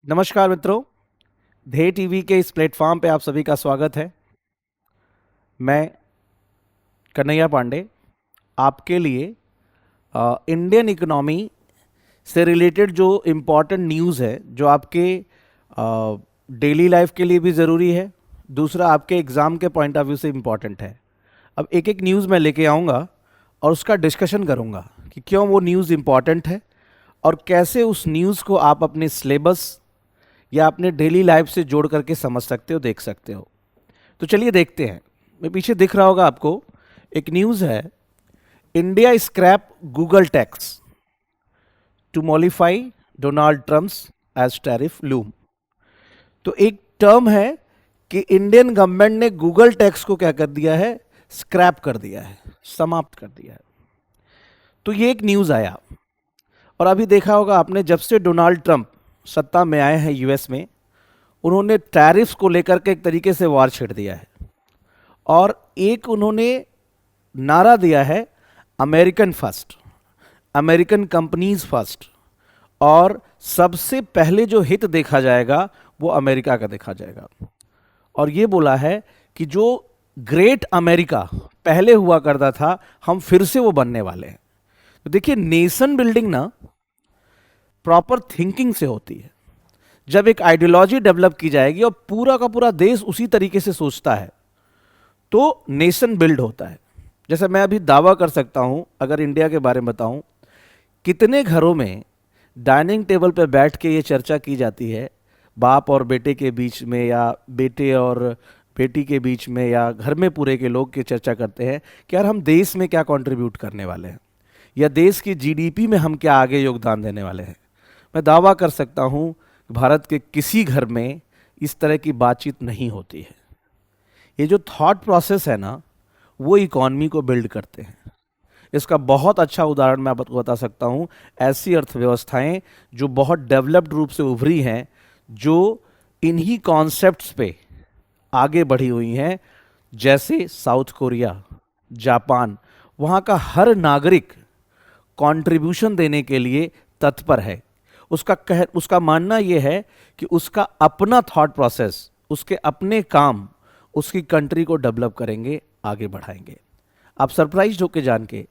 नमस्कार मित्रों। ध्येय टीवी के इस प्लेटफॉर्म पे आप सभी का स्वागत है। मैं कन्हैया पांडे आपके लिए इंडियन इकोनॉमी से रिलेटेड जो इम्पोर्टेंट न्यूज़ है, जो आपके डेली लाइफ के लिए भी ज़रूरी है, दूसरा आपके एग्ज़ाम के पॉइंट ऑफ व्यू से इम्पॉर्टेंट है। अब एक एक न्यूज़ मैं लेके आऊँगा और उसका डिस्कशन करूँगा कि क्यों वो न्यूज़ इम्पॉर्टेंट है और कैसे उस न्यूज़ को आप अपने सिलेबस या अपने डेली लाइफ से जोड़ करके समझ सकते हो, देख सकते हो। तो चलिए देखते हैं। मैं पीछे दिख रहा होगा आपको, एक न्यूज़ है, India scrap Google tax to modify Donald Trump's as tariff loom. तो एक टर्म है कि इंडियन गवर्नमेंट ने गूगल टैक्स को क्या कर दिया है, स्क्रैप कर दिया है, समाप्त कर दिया है। तो ये एक न्यूज़ आया। और अभी देखा होगा आपने, जब से डोनाल्ड ट्रंप सत्ता में आए हैं यूएस में, उन्होंने टैरिफ्स को लेकर के एक तरीके से वार छेड़ दिया है। और एक उन्होंने नारा दिया है, American first, American companies first, और सबसे पहले जो हित देखा जाएगा वो अमेरिका का देखा जाएगा। और ये बोला है कि जो ग्रेट अमेरिका पहले हुआ करता था, हम फिर से वो बनने वाले हैं। तो देखिए, नेशन बिल्डिंग ना प्रॉपर थिंकिंग से होती है। जब एक आइडियोलॉजी डेवलप की जाएगी और पूरा का पूरा देश उसी तरीके से सोचता है, तो नेशन बिल्ड होता है। जैसे मैं अभी दावा कर सकता हूं, अगर इंडिया के बारे में बताऊं, कितने घरों में डाइनिंग टेबल पर बैठ के ये चर्चा की जाती है, बाप और बेटे के बीच में, या बेटे और बेटी के बीच में, या घर में पूरे के लोग की चर्चा करते हैं कि यार हम देश में क्या कंट्रीब्यूट करने वाले हैं, या देश की जीडीपी में हम क्या आगे योगदान देने वाले हैं। मैं दावा कर सकता हूं, भारत के किसी घर में इस तरह की बातचीत नहीं होती है। ये जो थॉट प्रोसेस है ना, वो इकॉनमी को बिल्ड करते हैं। इसका बहुत अच्छा उदाहरण मैं आपको बता सकता हूँ। ऐसी अर्थव्यवस्थाएं जो बहुत डेवलप्ड रूप से उभरी हैं, जो इन्हीं कॉन्सेप्ट्स पे आगे बढ़ी हुई हैं, जैसे साउथ कोरिया, जापान। वहाँ का हर नागरिक कंट्रीब्यूशन देने के लिए तत्पर है। उसका मानना यह है कि उसका अपना थॉट प्रोसेस, उसके अपने काम उसकी कंट्री को डेवलप करेंगे, आगे बढ़ाएंगे। आप सरप्राइज होके जान के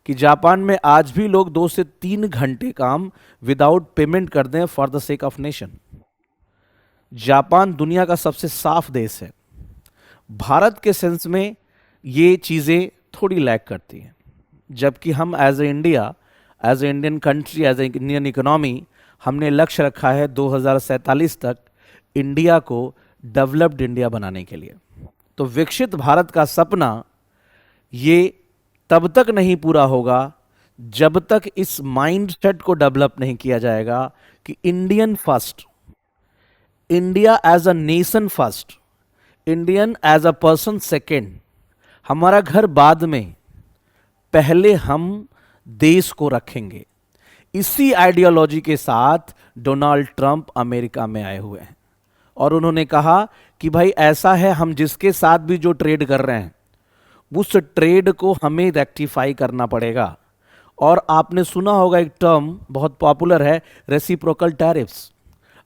कि जापान में आज भी लोग 2 से 3 घंटे काम विदाउट पेमेंट कर दें for the sake of nation. Japan दुनिया का सबसे साफ देश है। भारत के सेंस में ये चीज़ें थोड़ी लैक करती हैं, जबकि हम as a India, as a Indian country, as a Indian economy, हमने लक्ष्य रखा है 2047 तक इंडिया को डेवलप्ड इंडिया बनाने के लिए। तो विकसित भारत का सपना ये तब तक नहीं पूरा होगा जब तक इस माइंडसेट को डेवलप नहीं किया जाएगा कि Indian first, India as a nation first, Indian as a person second, हमारा घर बाद में, पहले हम देश को रखेंगे। इसी आइडियोलॉजी के साथ डोनाल्ड ट्रंप अमेरिका में आए हुए हैं और उन्होंने कहा कि भाई ऐसा है, हम जिसके साथ भी जो ट्रेड कर रहे हैं उस ट्रेड को हमें रेक्टिफाई करना पड़ेगा। और आपने सुना होगा एक टर्म बहुत पॉपुलर है, रेसिप्रोकल टैरिफ्स।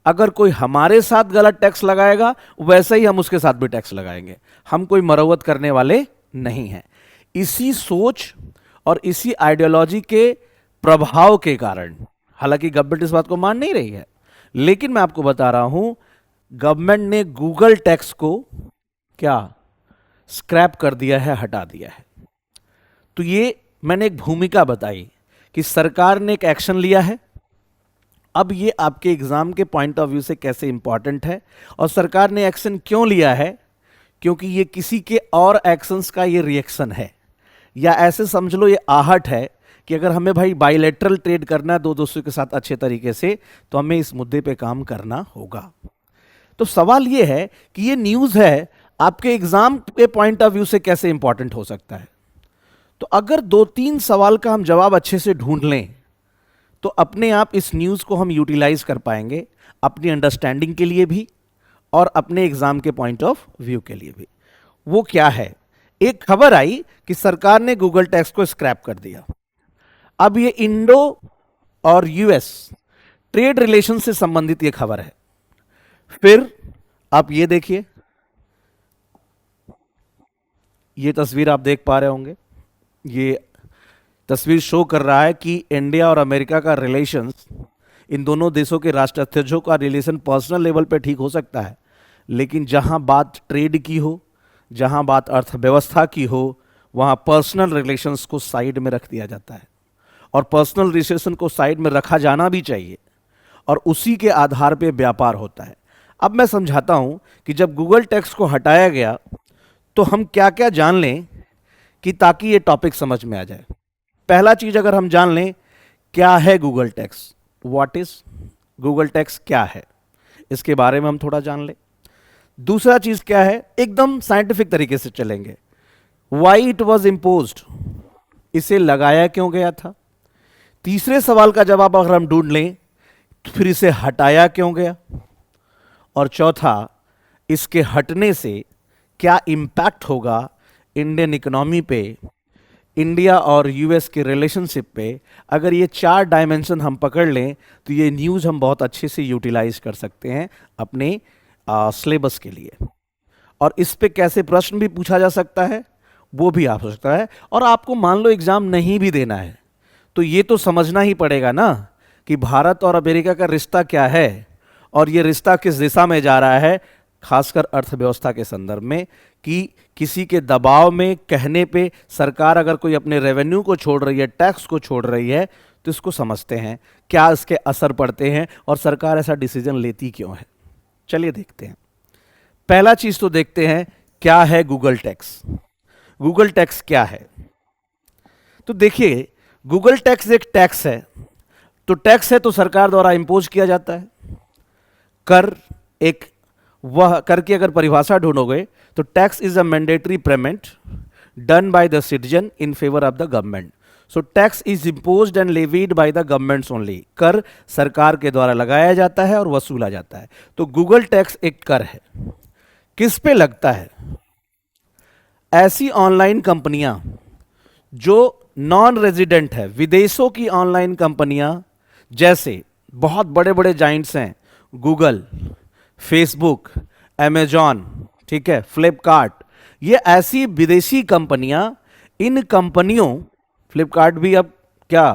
अगर कोई हमारे साथ गलत टैक्स लगाएगा, वैसे ही हम उसके साथ भी टैक्स लगाएंगे। हम कोई मरम्मत करने वाले नहीं हैं। इसी सोच और इसी आइडियोलॉजी के प्रभाव के कारण, हालांकि गवर्नमेंट इस बात को मान नहीं रही है, लेकिन मैं आपको बता रहा हूं, गवर्नमेंट ने गूगल टैक्स को क्या स्क्रैप कर दिया है, हटा दिया है। तो ये मैंने एक भूमिका बताई कि सरकार ने एक एक्शन लिया है। अब ये आपके एग्जाम के पॉइंट ऑफ व्यू से कैसे इंपॉर्टेंट है, और सरकार ने एक्शन क्यों लिया है, क्योंकि ये किसी के और एक्शंस का ये रिएक्शन है, या ऐसे समझ लो ये आहट है कि अगर हमें भाई बाइलेटरल ट्रेड करना है दो दोस्तों के साथ अच्छे तरीके से, तो हमें इस मुद्दे पे काम करना होगा। तो सवाल ये है कि ये न्यूज़ है, आपके एग्जाम के पॉइंट ऑफ व्यू से कैसे इंपॉर्टेंट हो सकता है। तो अगर 2-3 सवाल का हम जवाब अच्छे से ढूंढ लें, तो अपने आप इस न्यूज़ को हम यूटिलाइज कर पाएंगे, अपनी अंडरस्टैंडिंग के लिए भी और अपने एग्जाम के पॉइंट ऑफ व्यू के लिए भी। वो क्या है? एक खबर आई कि सरकार ने गूगल टैक्स को स्क्रैप कर दिया। अब ये इंडो और यूएस ट्रेड रिलेशन से संबंधित ये खबर है। फिर आप ये देखिए, ये तस्वीर आप देख पा रहे होंगे, ये तस्वीर शो कर रहा है कि इंडिया और अमेरिका का रिलेशंस, इन दोनों देशों के राष्ट्राध्यक्षों का रिलेशन पर्सनल लेवल पे ठीक हो सकता है, लेकिन जहां बात ट्रेड की हो, जहां बात अर्थव्यवस्था की हो, वहां पर्सनल रिलेशंस को साइड में रख दिया जाता है। और पर्सनल रिलेशन को साइड में रखा जाना भी चाहिए, और उसी के आधार पे व्यापार होता है। अब मैं समझाता हूं कि जब गूगल टैक्स को हटाया गया तो हम क्या क्या जान लें कि ताकि ये टॉपिक समझ में आ जाए। पहला चीज अगर हम जान लें, क्या है Google tax, what is Google tax, क्या है, इसके बारे में हम थोड़ा जान लें। दूसरा चीज क्या है, एकदम साइंटिफिक तरीके से चलेंगे, वाई इट वॉज इम्पोज्ड, इसे लगाया क्यों गया था। तीसरे सवाल का जवाब अगर हम ढूंढ लें, फिर इसे हटाया क्यों गया। और चौथा, इसके हटने से क्या इंपैक्ट होगा इंडियन इकोनॉमी पे, इंडिया और यूएस के रिलेशनशिप पे। अगर ये चार डायमेंशन हम पकड़ लें तो ये न्यूज़ हम बहुत अच्छे से यूटिलाइज कर सकते हैं अपने सिलेबस के लिए। और इस पे कैसे प्रश्न भी पूछा जा सकता है वो भी आ सकता है। और आपको मान लो एग्जाम नहीं भी देना है तो ये तो समझना ही पड़ेगा ना कि भारत और अमेरिका का रिश्ता क्या है और ये रिश्ता किस दिशा में जा रहा है, खासकर अर्थव्यवस्था के संदर्भ में, कि किसी के दबाव में कहने पे सरकार अगर कोई अपने रेवेन्यू को छोड़ रही है, टैक्स को छोड़ रही है, तो इसको समझते हैं क्या इसके असर पड़ते हैं और सरकार ऐसा डिसीजन लेती क्यों है। चलिए देखते हैं। पहला चीज तो देखते हैं, क्या है गूगल टैक्स। गूगल टैक्स क्या है, तो देखिए, गूगल टैक्स एक टैक्स है। तो टैक्स है तो सरकार द्वारा इंपोज किया जाता है। कर, एक वह कर की अगर परिभाषा ढूंढोगे तो tax is a mandatory payment done by the citizen in favour of the government. So tax is imposed and levied by the governments only. कर सरकार के द्वारा लगाया जाता है और वसूला जाता है। तो गूगल टैक्स एक कर है। किस पे लगता है, ऐसी ऑनलाइन कंपनियां जो नॉन रेजिडेंट है, विदेशों की ऑनलाइन कंपनियां, जैसे बहुत बड़े बड़े जाइंट्स हैं, गूगल, फेसबुक, अमेजॉन, ठीक है, फ्लिपकार्ट, ये ऐसी विदेशी कंपनियां, इन कंपनियों, फ्लिपकार्ट भी अब क्या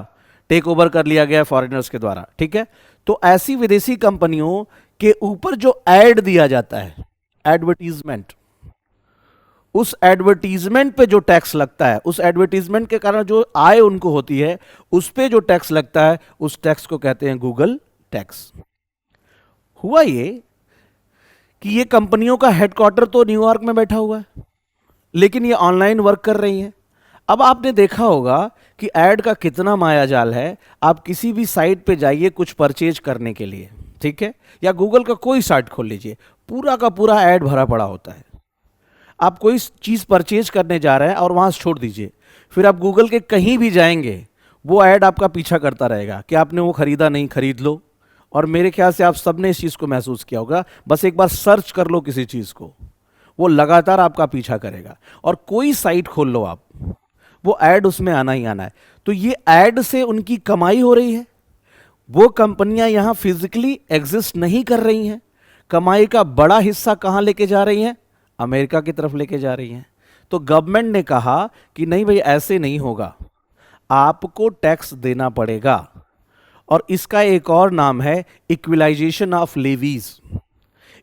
टेक ओवर कर लिया गया फॉरेनर्स के द्वारा, ठीक है। तो ऐसी विदेशी कंपनियों के ऊपर जो एड दिया जाता है, एडवर्टीजमेंट, उस एडवर्टीजमेंट पे जो टैक्स लगता है, उस एडवर्टीजमेंट के कारण जो आय उनको होती है, उस पे जो टैक्स लगता है, उस टैक्स को कहते हैं गूगल टैक्स। हुआ ये कि ये कंपनियों का हेडक्वार्टर तो न्यूयॉर्क में बैठा हुआ है, लेकिन ये ऑनलाइन वर्क कर रही हैं। अब आपने देखा होगा कि ऐड का कितना माया जाल है। आप किसी भी साइट पे जाइए कुछ परचेज करने के लिए, ठीक है, या गूगल का कोई साइट खोल लीजिए, पूरा का पूरा ऐड भरा पड़ा होता है। आप कोई चीज़ परचेज करने जा रहे हैं और वहां से छोड़ दीजिए, फिर आप गूगल के कहीं भी जाएंगे वो ऐड आपका पीछा करता रहेगा कि आपने वो खरीदा नहीं, खरीद लो। और मेरे ख्याल से आप सबने इस चीज़ को महसूस किया होगा, बस एक बार सर्च कर लो किसी चीज़ को, वो लगातार आपका पीछा करेगा। और कोई साइट खोल लो आप, वो ऐड उसमें आना ही आना है। तो ये ऐड से उनकी कमाई हो रही है। वो कंपनियां यहां फिजिकली एग्जिस्ट नहीं कर रही हैं। कमाई का बड़ा हिस्सा कहां लेके जा रही हैं, अमेरिका की तरफ लेके जा रही हैं। तो गवर्नमेंट ने कहा कि नहीं भाई, ऐसे नहीं होगा, आपको टैक्स देना पड़ेगा। और इसका एक और नाम है equalization of levies.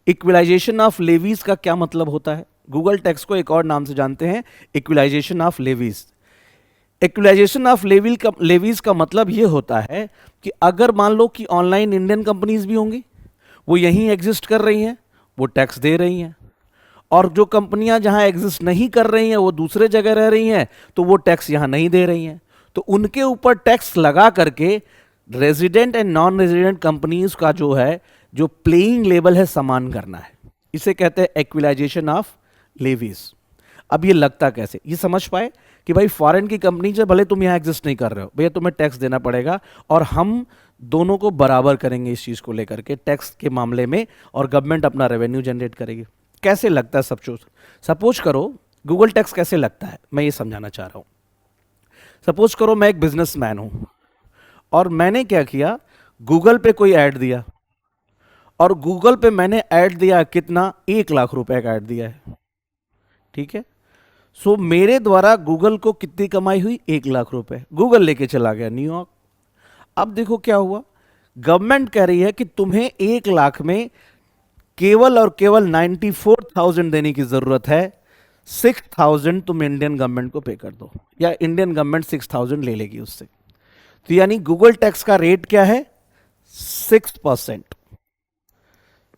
Equalization of levies का क्या मतलब होता है, गूगल टैक्स को एक और नाम से जानते हैं, equalization of levies. Equalization of levies का मतलब यह होता है कि अगर मान लो कि ऑनलाइन इंडियन कंपनीज भी होंगी, वो यहीं एग्जिस्ट कर रही हैं, वो टैक्स दे रही हैं, और जो कंपनियां जहां एग्जिस्ट नहीं कर रही हैं वो दूसरे जगह रह रही हैं, तो वो टैक्स यहां नहीं दे रही हैं। तो उनके ऊपर टैक्स लगा करके resident and non resident companies का जो है, जो प्लेइंग लेवल है, समान करना है। इसे कहते हैं इक्विलाइजेशन ऑफ लेवीज। अब ये लगता कैसे, ये समझ पाए कि भाई फॉरेन की कंपनी से भले तुम यहां एग्जिस्ट नहीं कर रहे हो, भैया तुम्हें टैक्स देना पड़ेगा, और हम दोनों को बराबर करेंगे इस चीज को लेकर के टैक्स के मामले में, और गवर्नमेंट अपना रेवेन्यू जनरेट करेगी। कैसे लगता है सब चीज, सपोज करो गूगल टैक्स कैसे लगता है, मैं ये समझाना चाह रहा हूं। सपोज करो मैं एक बिजनेसमैन हूं और मैंने क्या किया, गूगल पे कोई ऐड दिया और गूगल पे मैंने ऐड दिया कितना, 1 लाख रुपए का ऐड दिया है, ठीक है। सो मेरे द्वारा गूगल को कितनी कमाई हुई, 1 लाख रुपए, गूगल लेके चला गया न्यूयॉर्क। अब देखो क्या हुआ, गवर्नमेंट कह रही है कि तुम्हें 1 लाख में केवल और केवल 94,000 देने की जरूरत है, 6,000 तुम इंडियन गवर्नमेंट को पे कर दो, या इंडियन गवर्नमेंट 6,000 ले लेगी उससे। तो यानी गूगल टैक्स का रेट क्या है, 6%।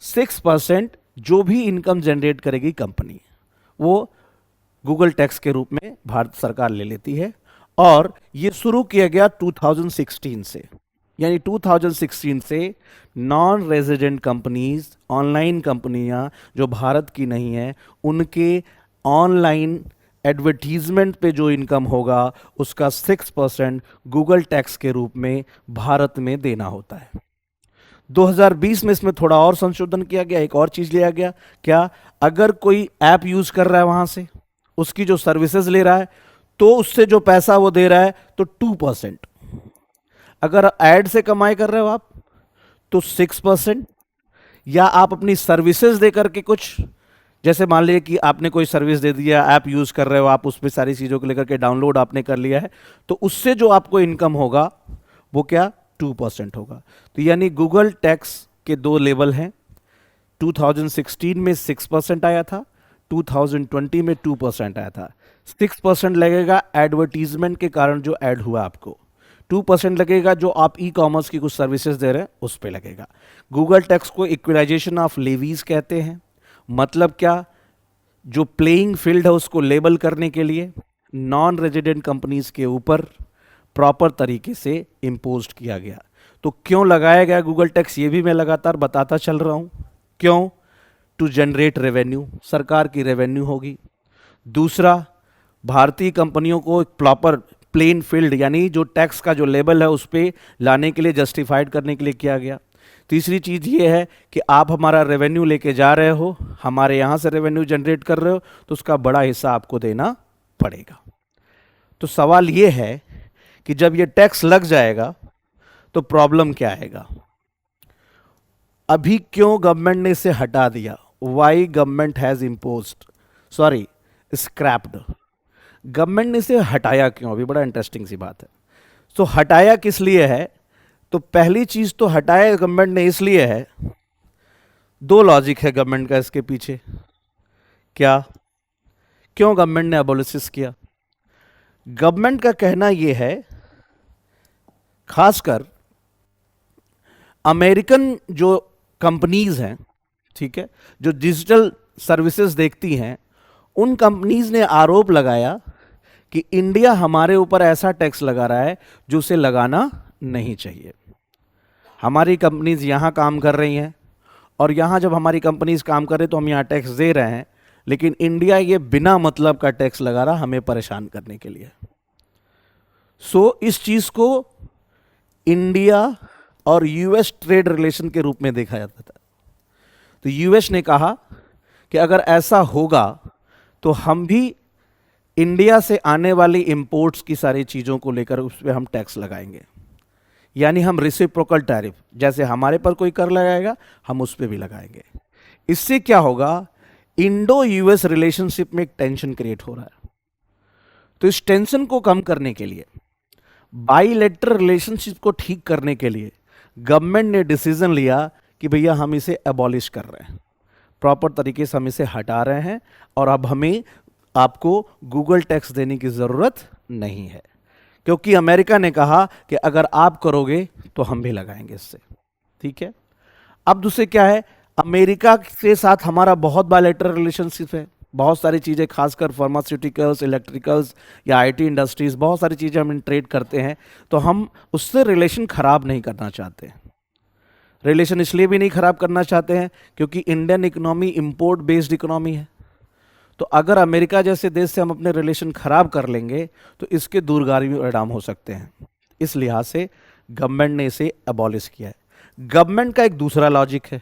6% जो भी इनकम जनरेट करेगी कंपनी, वो गूगल टैक्स के रूप में भारत सरकार ले लेती है। और ये शुरू किया गया 2016 से, यानी 2016 से नॉन रेजिडेंट कंपनीज, ऑनलाइन कंपनियां जो भारत की नहीं है, उनके ऑनलाइन एडवर्टीजमेंट पे जो इनकम होगा उसका 6% गूगल टैक्स के रूप में भारत में देना होता है। 2020 में इसमें थोड़ा और संशोधन किया गया, एक और चीज लिया गया, क्या, अगर कोई ऐप यूज कर रहा है वहां से, उसकी जो सर्विसेज ले रहा है, तो उससे जो पैसा वो दे रहा है तो 2%। अगर ऐड से कमाई कर रहे हो आप तो 6%, या आप अपनी सर्विसेज दे करके कुछ, जैसे मान लीजिए कि आपने कोई सर्विस दे दिया, ऐप यूज कर रहे हो आप, उसमें सारी चीजों को लेकर के डाउनलोड आपने कर लिया है, तो उससे जो आपको इनकम होगा वो क्या, 2% होगा। तो यानी गूगल टैक्स के दो लेवल हैं, 2016 में 6% आया था, 2020 में 2% आया था। 6% लगेगा एडवर्टीजमेंट के कारण जो ऐड हुआ आपको, 2% लगेगा जो आप ई कॉमर्स की कुछ सर्विसेज दे रहे हैं उस पर लगेगा। गूगल टैक्स को इक्वलाइजेशन ऑफ लेवीज कहते हैं। मतलब क्या, जो प्लेइंग फील्ड है उसको लेबल करने के लिए नॉन रेजिडेंट कंपनीज के ऊपर प्रॉपर तरीके से इम्पोज किया गया। तो क्यों लगाया गया गूगल टैक्स, ये भी मैं लगातार बताता चल रहा हूं। क्यों, टू जनरेट रेवेन्यू, सरकार की रेवेन्यू होगी। दूसरा, भारतीय कंपनियों को एक प्रॉपर प्लेन फील्ड, यानी जो टैक्स का जो लेबल है उस पर लाने के लिए, जस्टिफाइड करने के लिए किया गया। तीसरी चीज़ ये है कि आप हमारा रेवेन्यू लेके जा रहे हो, हमारे यहाँ से रेवेन्यू जनरेट कर रहे हो, तो उसका बड़ा हिस्सा आपको देना पड़ेगा। तो सवाल ये है कि जब ये टैक्स लग जाएगा तो प्रॉब्लम क्या आएगा। अभी क्यों गवर्नमेंट ने इसे हटा दिया, why government has imposed, sorry scraped, government ने इसे हटाया क्यों, अभी बड़ा इंटरेस्टिंग सी बात है। तो हटाया किस लिए है, तो पहली चीज तो हटाया गवर्नमेंट ने इसलिए है, दो लॉजिक है गवर्नमेंट का इसके पीछे। क्या, क्यों गवर्नमेंट ने अबोलिश किया, गवर्नमेंट का कहना यह है, खासकर अमेरिकन जो कंपनीज हैं, ठीक है, जो डिजिटल सर्विसेज देखती हैं, उन कंपनीज ने आरोप लगाया कि इंडिया हमारे ऊपर ऐसा टैक्स लगा रहा है जो उसे लगाना नहीं चाहिए। हमारी कंपनीज यहां काम कर रही हैं, और यहां जब हमारी कंपनीज काम कर रही तो हम यहां टैक्स दे रहे हैं, लेकिन इंडिया ये बिना मतलब का टैक्स लगा रहा हमें परेशान करने के लिए। सो इस चीज को इंडिया और यूएस ट्रेड रिलेशन के रूप में देखा जाता था। तो यूएस ने कहा कि अगर ऐसा होगा तो हम भी इंडिया से आने वाली इंपोर्ट्स की सारी चीज़ों को लेकर उस पर हम टैक्स लगाएंगे, यानी हम रेसिप्रोकल टैरिफ, जैसे हमारे पर कोई कर लगाएगा हम उस पर भी लगाएंगे। इससे क्या होगा, इंडो यूएस रिलेशनशिप में एक टेंशन क्रिएट हो रहा है। तो इस टेंशन को कम करने के लिए, बाइलेटरल रिलेशनशिप को ठीक करने के लिए गवर्नमेंट ने डिसीजन लिया कि भैया हम इसे अबॉलिश कर रहे हैं, प्रॉपर तरीके से हम इसे हटा रहे हैं, और अब हमें आपको गूगल टैक्स देने की ज़रूरत नहीं है, क्योंकि अमेरिका ने कहा कि अगर आप करोगे तो हम भी लगाएंगे इससे। ठीक है, अब दूसरे क्या है, अमेरिका के साथ हमारा बहुत बायलैटरल रिलेशनशिप है, बहुत सारी चीज़ें, खासकर फार्मास्यूटिकल्स, इलेक्ट्रिकल्स या आईटी इंडस्ट्रीज, बहुत सारी चीज़ें हम ट्रेड करते हैं, तो हम उससे रिलेशन ख़राब नहीं करना चाहते हैं। रिलेशन इसलिए भी नहीं ख़राब करना चाहते हैं क्योंकि Indian economy import based economy है। तो अगर अमेरिका जैसे देश से हम अपने रिलेशन ख़राब कर लेंगे तो इसके दूरगामी परिणाम हो सकते हैं। इस लिहाज से गवर्नमेंट ने इसे अबॉलिश किया है। गवर्नमेंट का एक दूसरा लॉजिक है।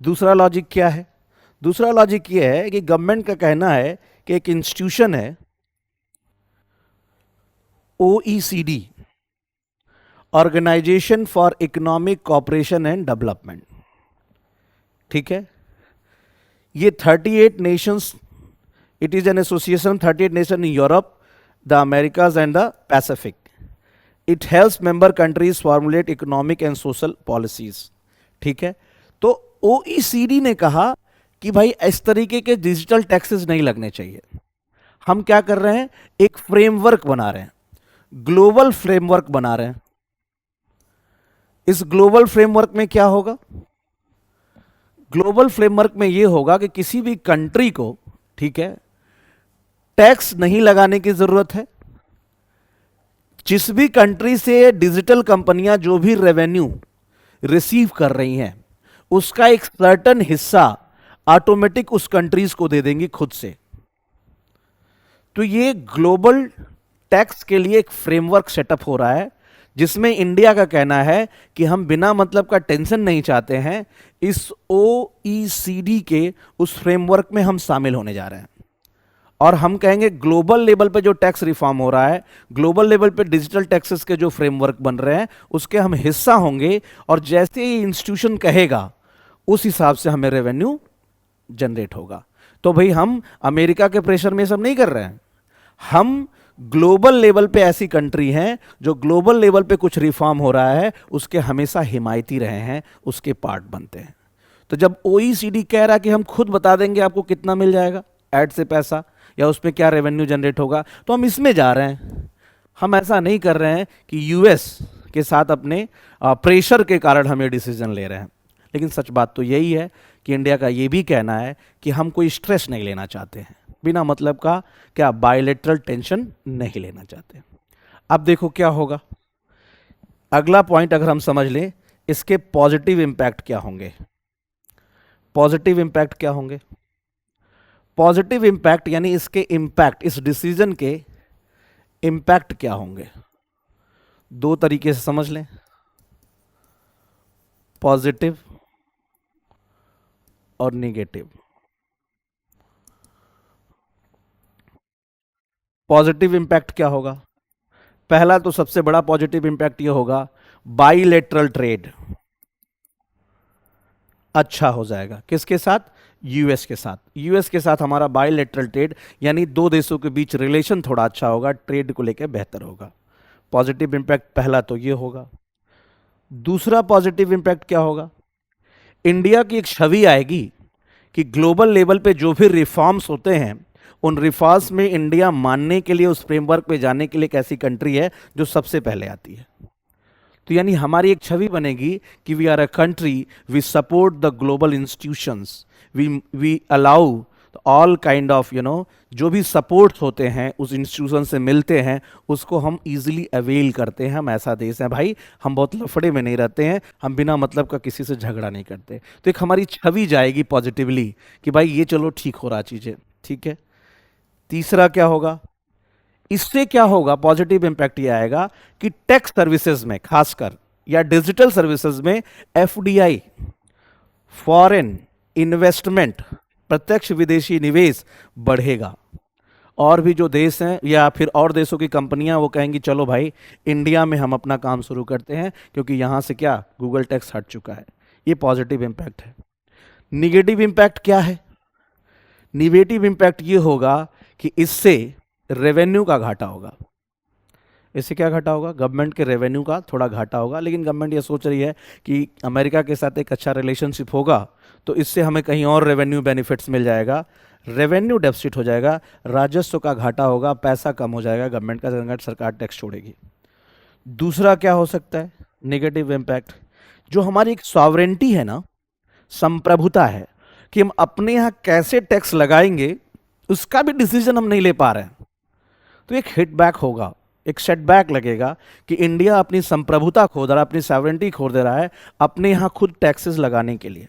दूसरा लॉजिक क्या है? दूसरा लॉजिक ये है कि गवर्नमेंट का कहना है कि एक इंस्टीट्यूशन है OECD, organization for economic cooperation and development, ठीक है, ये 38 nations, it is an association 38 nation in Europe, the Americas and the Pacific. It helps member countries formulate economic and social policies. ठीक है, तो ओईसीडी ने कहा कि भाई इस तरीके के डिजिटल टैक्सेस नहीं लगने चाहिए। हम क्या कर रहे हैं, एक फ्रेमवर्क बना रहे हैं, ग्लोबल फ्रेमवर्क बना रहे हैं। इस ग्लोबल फ्रेमवर्क में क्या होगा, ग्लोबल फ्रेमवर्क में यह होगा कि किसी भी कंट्री को, ठीक है, टैक्स नहीं लगाने की जरूरत है। जिस भी कंट्री से डिजिटल कंपनियां जो भी रेवेन्यू रिसीव कर रही हैं, उसका एक सर्टेन हिस्सा ऑटोमेटिक उस कंट्रीज को दे देंगी खुद से। तो ये ग्लोबल टैक्स के लिए एक फ्रेमवर्क सेटअप हो रहा है, जिसमें इंडिया का कहना है कि हम बिना मतलब का टेंशन नहीं चाहते हैं। इस ओईसीडी के उस फ्रेमवर्क में हम शामिल होने जा रहे हैं, और हम कहेंगे ग्लोबल लेवल पे जो टैक्स रिफॉर्म हो रहा है, ग्लोबल लेवल पे डिजिटल टैक्सेस के जो फ्रेमवर्क बन रहे हैं, उसके हम हिस्सा होंगे, और जैसे ही इंस्टीट्यूशन कहेगा उस हिसाब से हमें रेवेन्यू जनरेट होगा। तो भाई हम अमेरिका के प्रेशर में सब नहीं कर रहे हैं, हम ग्लोबल लेवल पे ऐसी कंट्री हैं जो ग्लोबल लेवल पे कुछ रिफॉर्म हो रहा है उसके हमेशा हिमायती रहे हैं, उसके पार्ट बनते हैं। तो जब ओईसीडी कह रहा है कि हम खुद बता देंगे आपको कितना मिल जाएगा ऐड से पैसा, या उस पर क्या रेवेन्यू जनरेट होगा, तो हम इसमें जा रहे हैं। हम ऐसा नहीं कर रहे हैं कि यूएस के साथ अपने प्रेशर के कारण हम ये डिसीजन ले रहे हैं। लेकिन सच बात तो यही है कि इंडिया का ये भी कहना है कि हम कोई स्ट्रेस नहीं लेना चाहते हैं, बिना मतलब का क्या बायलैटरल टेंशन नहीं लेना चाहते। अब देखो क्या होगा, अगला पॉइंट अगर हम समझ लें, इसके पॉजिटिव इंपैक्ट क्या होंगे। पॉजिटिव इंपैक्ट क्या होंगे, पॉजिटिव इंपैक्ट यानी इसके इंपैक्ट, इस डिसीजन के इंपैक्ट क्या होंगे, दो तरीके से समझ लें, पॉजिटिव और नेगेटिव। पॉजिटिव इंपैक्ट क्या होगा, पहला तो सबसे बड़ा पॉजिटिव इंपैक्ट ये होगा, बाइलेटरल ट्रेड अच्छा हो जाएगा। किसके साथ, यूएस के साथ। यूएस के साथ हमारा बाइलेटरल ट्रेड यानी दो देशों के बीच रिलेशन थोड़ा अच्छा होगा, ट्रेड को लेकर बेहतर होगा। पॉजिटिव इंपैक्ट पहला तो ये होगा। दूसरा पॉजिटिव इंपैक्ट क्या होगा, इंडिया की एक छवि आएगी कि ग्लोबल लेवल पे जो भी रिफॉर्म्स होते हैं, उन रिफॉर्म्स में इंडिया मानने के लिए, उस फ्रेमवर्क पे जाने के लिए एक ऐसी कंट्री है जो सबसे पहले आती है। तो यानी हमारी एक छवि बनेगी कि we are a country, we support the global institutions, we allow all kind of जो भी सपोर्ट्स होते हैं उस इंस्टीट्यूशन से मिलते हैं, उसको हम इजीली अवेल करते हैं। हम ऐसा देश है भाई, हम बहुत लफड़े में नहीं रहते हैं, हम बिना मतलब का किसी से झगड़ा नहीं करते। तो एक हमारी छवि जाएगी पॉजिटिवली कि भाई ये चलो ठीक हो रहा चीजें, ठीक है। तीसरा क्या होगा, इससे क्या होगा, पॉजिटिव इंपैक्ट ये आएगा कि टैक्स सर्विसेज में खासकर या डिजिटल सर्विसेज में एफडीआई, फॉरेन इन्वेस्टमेंट, प्रत्यक्ष विदेशी निवेश बढ़ेगा। और भी जो देश हैं या फिर और देशों की कंपनियां वो कहेंगी चलो भाई इंडिया में हम अपना काम शुरू करते हैं, क्योंकि यहां से क्या गूगल टैक्स हट चुका है। ये पॉजिटिव इंपैक्ट है। निगेटिव इंपैक्ट क्या है, निगेटिव इंपैक्ट ये होगा कि इससे रेवेन्यू का घाटा होगा। इससे क्या घाटा होगा, गवर्नमेंट के रेवेन्यू का थोड़ा घाटा होगा। लेकिन गवर्नमेंट ये सोच रही है कि अमेरिका के साथ एक अच्छा रिलेशनशिप होगा तो इससे हमें कहीं और रेवेन्यू बेनिफिट्स मिल जाएगा, रेवेन्यू डेफिसिट हो जाएगा, राजस्व का घाटा होगा, पैसा कम हो जाएगा गवर्नमेंट का, अगर सरकार टैक्स छोड़ेगी। दूसरा क्या हो सकता है नेगेटिव इम्पैक्ट, जो हमारी एक सॉवरेंटी है ना, संप्रभुता है कि हम अपने यहाँ कैसे टैक्स लगाएंगे उसका भी डिसीजन हम नहीं ले पा रहे हैं। तो एक हिटबैक होगा, एक सेटबैक लगेगा कि इंडिया अपनी संप्रभुता खो दे रहा है, अपनी सॉवरेंटी खो दे रहा है अपने यहाँ खुद टैक्सेस लगाने के लिए,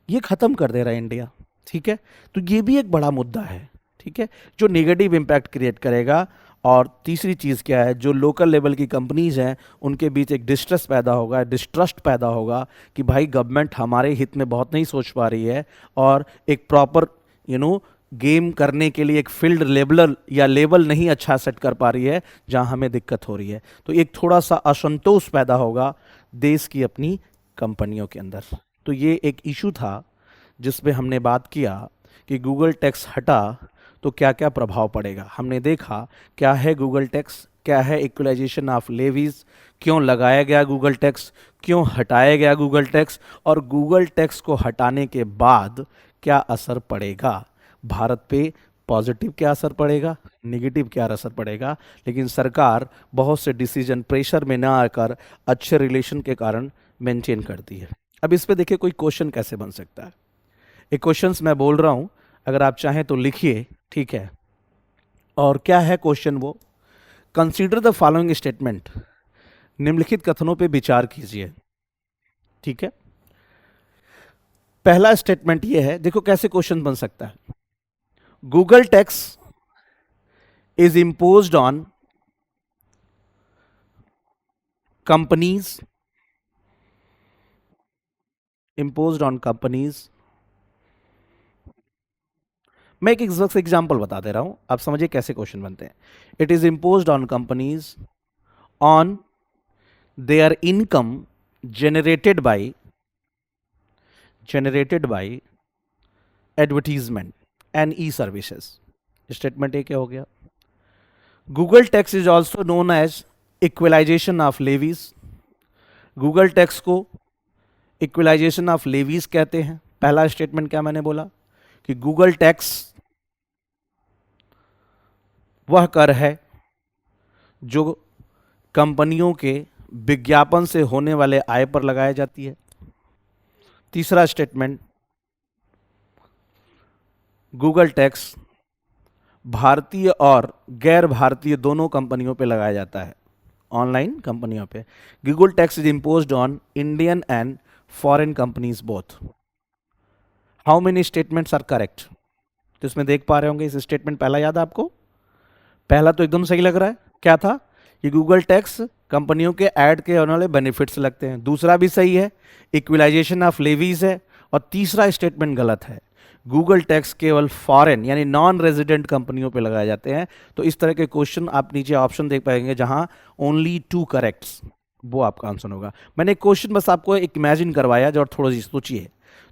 ये खत्म कर दे रहा है इंडिया, ठीक है। तो ये भी एक बड़ा मुद्दा है, ठीक है, जो नेगेटिव इंपैक्ट क्रिएट करेगा। और तीसरी चीज़ क्या है, जो लोकल लेवल की कंपनीज हैं उनके बीच एक डिस्ट्रस पैदा होगा, डिस्ट्रस्ट पैदा होगा कि भाई गवर्नमेंट हमारे हित में बहुत नहीं सोच पा रही है और एक प्रॉपर गेम करने के लिए एक फील्ड लेवलर या लेवल नहीं अच्छा सेट कर पा रही है जहां हमें दिक्कत हो रही है। तो एक थोड़ा सा असंतोष पैदा होगा देश की अपनी कंपनियों के अंदर। तो ये एक इशू था जिस पे हमने बात किया कि गूगल टैक्स हटा तो क्या क्या प्रभाव पड़ेगा। हमने देखा क्या है गूगल टैक्स, क्या है इक्वलाइजेशन ऑफ लेवीज, क्यों लगाया गया गूगल टैक्स, क्यों हटाया गया गूगल टैक्स, और गूगल टैक्स को हटाने के बाद क्या असर पड़ेगा भारत पे, पॉजिटिव क्या असर पड़ेगा, नेगेटिव क्या असर पड़ेगा। लेकिन सरकार बहुत से डिसीजन प्रेशर में ना आकर अच्छे रिलेशन के कारण मेंटेन करती है। अब इस पे देखिए कोई क्वेश्चन कैसे बन सकता है। एक क्वेश्चंस मैं बोल रहा हूं, अगर आप चाहें तो लिखिए, ठीक है। और क्या है क्वेश्चन वो, कंसीडर द फॉलोइंग स्टेटमेंट, निम्नलिखित कथनों पे विचार कीजिए, ठीक है। पहला स्टेटमेंट ये है, देखो कैसे क्वेश्चन बन सकता है। Google tax is imposed on companies, imposed on companies। मैं एक एग्जांपल बता दे रहा हूं, आप समझिए कैसे क्वेश्चन बनते हैं। It is imposed on companies on their income generated by advertisement and e services. Statement A क्या हो गया। Google tax is also known as equalization of levies. Google tax को इक्वलाइजेशन ऑफ लेवीज कहते हैं। पहला statement क्या मैंने बोला कि गूगल टैक्स वह कर है जो कंपनियों के विज्ञापन से होने वाले आय पर लगाई जाती है। तीसरा स्टेटमेंट, गूगल टैक्स भारतीय और गैर भारतीय दोनों कंपनियों पे लगाया जाता है, ऑनलाइन कंपनियों पे। Google tax is imposed on Indian and foreign companies both. How many statements are correct, तो इसमें देख पा रहे होंगे। इस स्टेटमेंट पहला याद है आपको, पहला तो एकदम सही लग रहा है, क्या था कि गूगल टैक्स कंपनियों के ऐड के होने वाले बेनिफिट्स लगते हैं। दूसरा भी सही है, इक्वलाइजेशन ऑफ लेवीज है। और तीसरा स्टेटमेंट गलत है, गूगल टैक्स केवल फॉरेन यानी नॉन रेजिडेंट कंपनियों पे लगाए जाते हैं। तो इस तरह के क्वेश्चन आप नीचे ऑप्शन देख पाएंगे जहां ओनली 2 करेक्ट्स, वो आपका आंसर होगा। मैंने क्वेश्चन बस आपको एक इमेजिन करवाया जो, और थोड़ा सी सोचिए।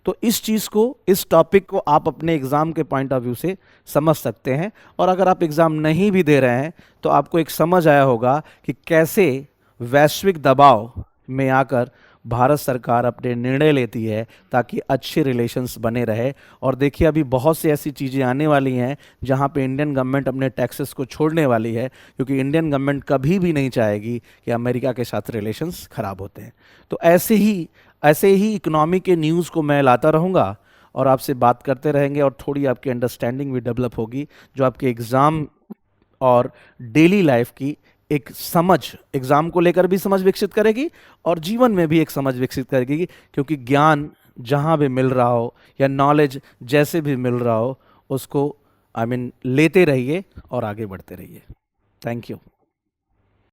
तो इस चीज़ को, इस टॉपिक को आप अपने एग्जाम के पॉइंट ऑफ व्यू से समझ सकते हैं। और अगर आप एग्जाम नहीं भी दे रहे हैं तो आपको एक समझ आया होगा कि कैसे वैश्विक दबाव में आकर भारत सरकार अपने निर्णय लेती है ताकि अच्छे रिलेशंस बने रहे। और देखिए अभी बहुत सी ऐसी चीज़ें आने वाली हैं जहां पे इंडियन गवर्नमेंट अपने टैक्सेस को छोड़ने वाली है, क्योंकि इंडियन गवर्नमेंट कभी भी नहीं चाहेगी कि अमेरिका के साथ रिलेशंस खराब होते हैं। तो ऐसे ही इकोनॉमी के न्यूज़ को मैं लाता रहूँगा और आपसे बात करते रहेंगे, और थोड़ी आपकी अंडरस्टैंडिंग भी डेवलप होगी जो आपके एग्ज़ाम और डेली लाइफ की एक समझ, एग्जाम को लेकर भी समझ विकसित करेगी और जीवन में भी एक समझ विकसित करेगी। क्योंकि ज्ञान जहाँ भी मिल रहा हो या नॉलेज जैसे भी मिल रहा हो, उसको लेते रहिए और आगे बढ़ते रहिए। Thank you.